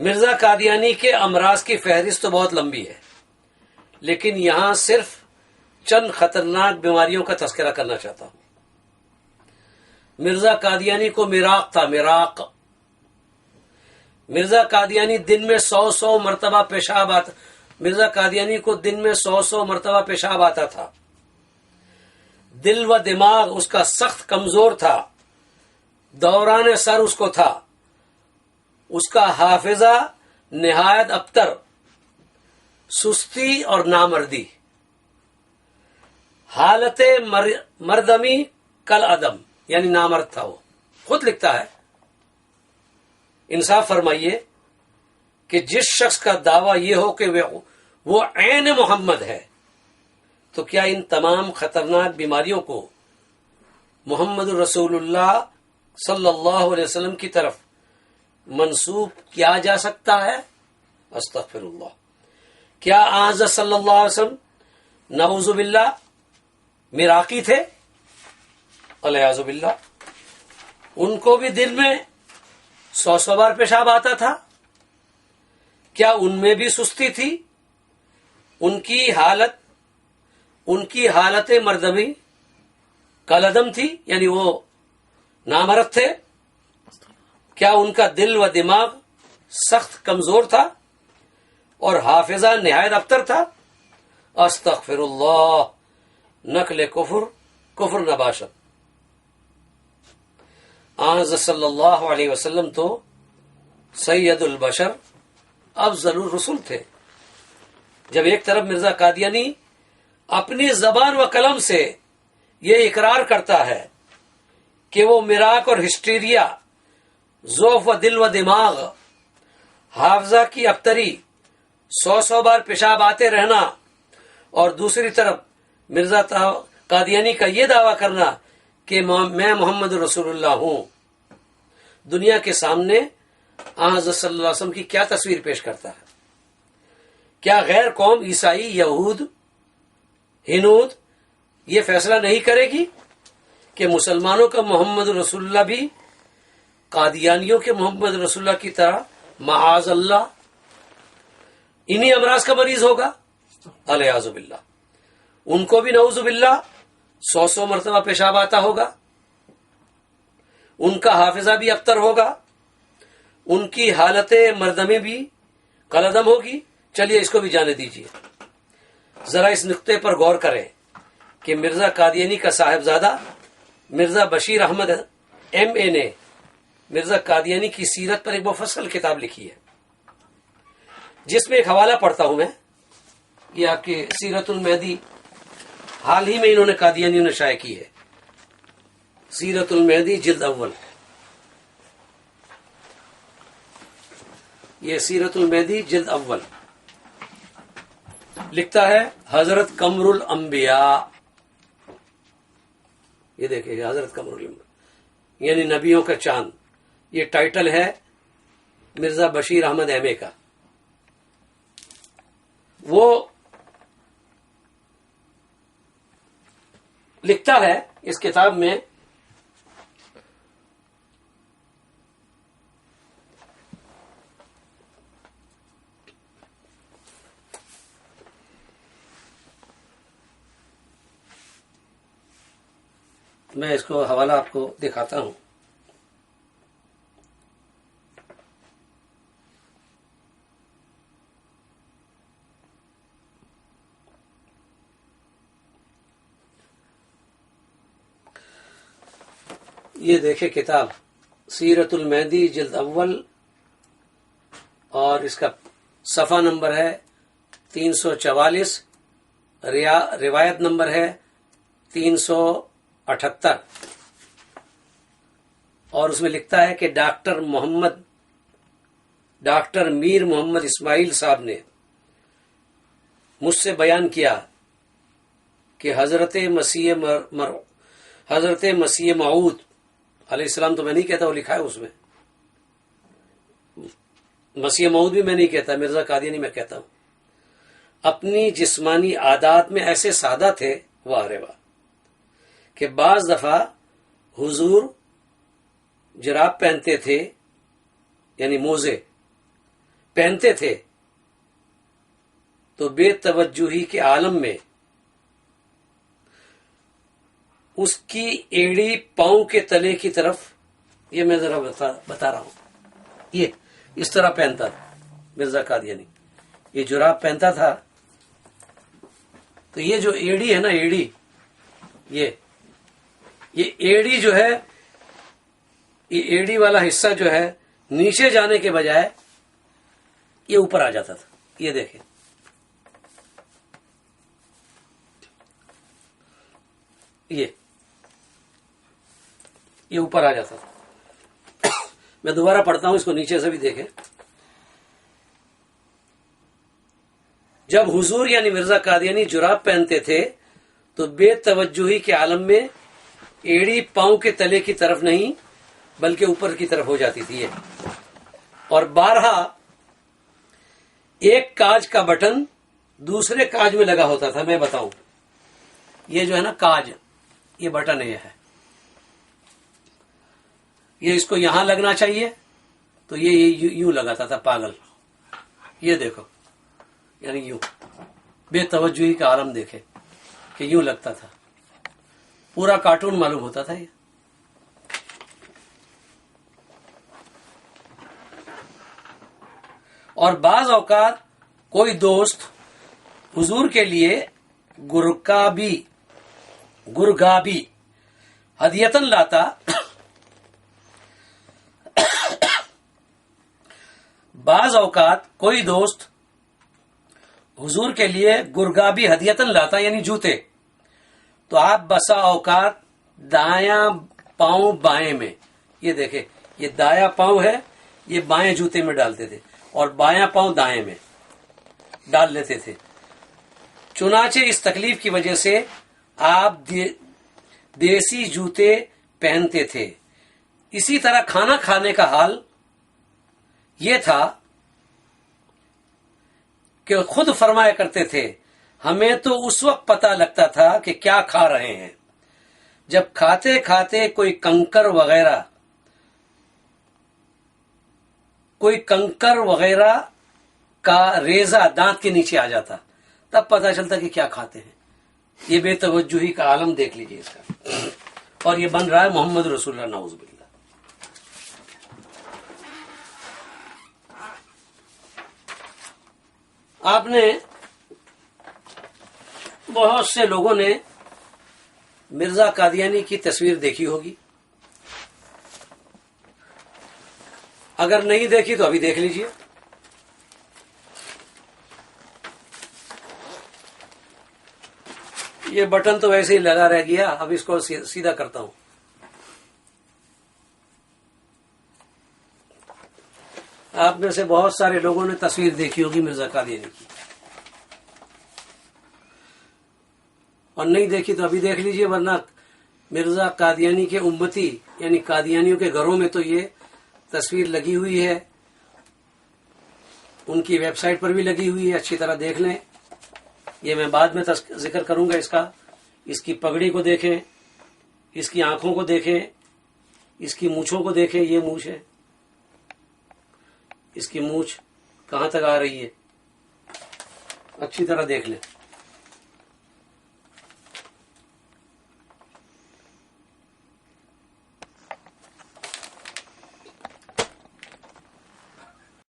مرزا قادیانی کے امراض کی فہرست تو بہت لمبی ہے، لیکن یہاں صرف چند خطرناک بیماریوں کا تذکرہ کرنا چاہتا ہوں۔ مرزا قادیانی کو مراق تھا، مراق۔ مرزا قادیانی دن میں 100 مرتبہ پیشاب آتا، مرزا قادیانی کو دن میں 100 مرتبہ پیشاب آتا تھا۔ دل و دماغ اس کا سخت کمزور تھا، دوران سر اس کو تھا، اس کا حافظہ نہایت ابتر، سستی اور نامردی، حالت مردمی کل عدم، یعنی نامرد تھا وہ۔ خود لکھتا ہے، انصاف فرمائیے کہ جس شخص کا دعویٰ یہ ہو کہ وہ عین محمد ہے، تو کیا ان تمام خطرناک بیماریوں کو محمد رسول اللہ صلی اللہ علیہ وسلم کی طرف منسوب کیا جا سکتا ہے؟ استغفر اللہ۔ کیا حضرت صلی اللہ علیہ وسلم نعوذ باللہ مراقی تھے؟ الیاذ باللہ۔ ان کو بھی دن میں 100 بار پیشاب آتا تھا؟ کیا ان میں بھی سستی تھی؟ ان کی حالت مردمی کالعدم تھی، یعنی وہ نامرد تھے؟ کیا ان کا دل و دماغ سخت کمزور تھا اور حافظہ نہایت ابتر تھا؟ استغفر اللہ، نقل کفر نباشت۔ حضرت صلی اللہ علیہ وسلم تو سید البشر افضل الرسل تھے۔ جب ایک طرف مرزا قادیانی اپنی زبان و قلم سے یہ اقرار کرتا ہے کہ وہ مراق اور ہسٹیریا، ضعف و دل و دماغ، حافظہ کی ابتری، 100 بار پیشاب آتے رہنا، اور دوسری طرف مرزا قادیانی کا یہ دعویٰ کرنا کہ میں محمد رسول اللہ ہوں، دنیا کے سامنے حضرت صلی اللہ علیہ وسلم کی کیا تصویر پیش کرتا ہے؟ کیا غیر قوم عیسائی، یہود، ہنود یہ فیصلہ نہیں کرے گی کہ مسلمانوں کا محمد رسول اللہ بھی قادیانیوں کے محمد رسول اللہ کی طرح معاذ اللہ انہی امراض کا مریض ہوگا؟ الیاذ باللہ۔ ان کو بھی نعوذ باللہ 100 مرتبہ پیشاب آتا ہوگا، ان کا حافظہ بھی ابتر ہوگا، ان کی حالت مردمی بھی کالعدم ہوگی۔ چلیے اس کو بھی جانے دیجیے۔ ذرا اس نقطے پر غور کریں کہ مرزا قادیانی کا صاحبزادہ مرزا بشیر احمد MA نے مرزا قادیانی کی سیرت پر ایک مفصل کتاب لکھی ہے، جس میں ایک حوالہ پڑھتا ہوں میں، یہ آپ کی سیرت المہدی حال ہی میں انہوں نے قادیانیوں نے شائع کی ہے، سیرت المہدی جلد اول۔ یہ سیرت المہدی جلد اول لکھتا ہے حضرت قمر الانبیاء، یہ دیکھیں حضرت قمر الانبیاء یعنی نبیوں کا چاند، یہ ٹائٹل ہے مرزا بشیر احمد MA کا۔ وہ لکھتا ہے اس کتاب میں میں اس کو حوالہ آپ کو دکھاتا ہوں۔ یہ دیکھیں کتاب سیرت المہدی جلد اول، اور اس کا صفحہ نمبر ہے 344، روایت نمبر ہے 378، اور اس میں لکھتا ہے کہ ڈاکٹر میر محمد اسماعیل صاحب نے مجھ سے بیان کیا کہ حضرت مسیح موعود علیہ السلام، تو میں نہیں کہتا، وہ لکھا ہے اس میں، مسیح موعود بھی میں نہیں کہتا، مرزا قادیانی میں کہتا ہوں، اپنی جسمانی عادات میں ایسے سادہ تھے واہ رے واہ کہ بعض دفعہ حضور جراب پہنتے تھے، یعنی موزے، پہنتے تھے تو بے توجہی کے عالم میں اس کی ایڑی پاؤں کے تلے کی طرف، یہ میں ذرا بتا رہا ہوں، یہ اس طرح پہنتا تھا مرزا قادیانی. یہ جراب پہنتا تھا تو یہ جو ایڑی ہے نا، ایڑی، یہ ایڑی جو ہے، یہ ایڑی والا حصہ جو ہے نیچے جانے کے بجائے یہ اوپر آ جاتا تھا. یہ دیکھیں، یہ اوپر آ جاتا تھا. میں دوبارہ پڑھتا ہوں، اس کو نیچے سے بھی دیکھیں. جب حضور یعنی مرزا قادیانی جراب پہنتے تھے تو بے توجہی کے عالم میں ایڑی پاؤں کے تلے کی طرف نہیں بلکہ اوپر کی طرف ہو جاتی تھی. اور بارہا ایک کاج کا بٹن دوسرے کاج میں لگا ہوتا تھا. میں بتاؤں، یہ جو ہے نا کاج، یہ بٹن یہ ہے، یہ اس کو یہاں لگنا چاہیے تو یہ یوں لگاتا تھا پاگل. یہ دیکھو، یعنی یوں، بے توجہی کا عالم دیکھے کہ یوں لگتا تھا. پورا کارٹون معلوم ہوتا تھا یہ. اور بعض اوقات کوئی دوست حضور کے لیے گرگابی ہدیتن لاتا. بعض اوقات کوئی دوست حضور کے لیے گرگابی ہدیتن لاتا، یعنی جوتے، تو آپ بسا اوقات دایاں پاؤں بائیں میں، یہ دیکھیں، یہ دایاں پاؤں ہے، یہ بائیں جوتے میں ڈالتے تھے اور بایاں پاؤں دائیں میں ڈال لیتے تھے. چنانچہ اس تکلیف کی وجہ سے آپ دیسی جوتے پہنتے تھے. اسی طرح کھانا کھانے کا حال یہ تھا کہ خود فرمایا کرتے تھے، ہمیں تو اس وقت پتہ لگتا تھا کہ کیا کھا رہے ہیں جب کھاتے کھاتے کوئی کنکر وغیرہ کا ریزہ دانت کے نیچے آ جاتا، تب پتہ چلتا کہ کیا کھاتے ہیں. یہ بے توجہی کا عالم دیکھ لیجئے اس کا. اور یہ بن رہا ہے محمد رسول اللہ، نعوذ باللہ. آپ نے بہت سے لوگوں نے مرزا قادیانی کی تصویر دیکھی ہوگی. اگر نہیں دیکھی تو ابھی دیکھ لیجئے. یہ بٹن تو ویسے ہی لگا رہ گیا، اب اس کو سیدھا کرتا ہوں. آپ میں سے بہت سارے لوگوں نے تصویر دیکھی ہوگی مرزا قادیانی کی، اور نہیں دیکھی تو ابھی دیکھ لیجئے. ورنہ مرزا قادیانی کے امتی یعنی قادیانیوں کے گھروں میں تو یہ تصویر لگی ہوئی ہے، ان کی ویب سائٹ پر بھی لگی ہوئی ہے. اچھی طرح دیکھ لیں. یہ میں بعد میں ذکر کروں گا اس کا. اس کی پگڑی کو دیکھیں، اس کی آنکھوں کو دیکھیں، اس کی مونچھوں کو دیکھیں. یہ مونچھ ہے، اس کی مونچھ کہاں تک آ رہی ہے، اچھی طرح دیکھ لیں.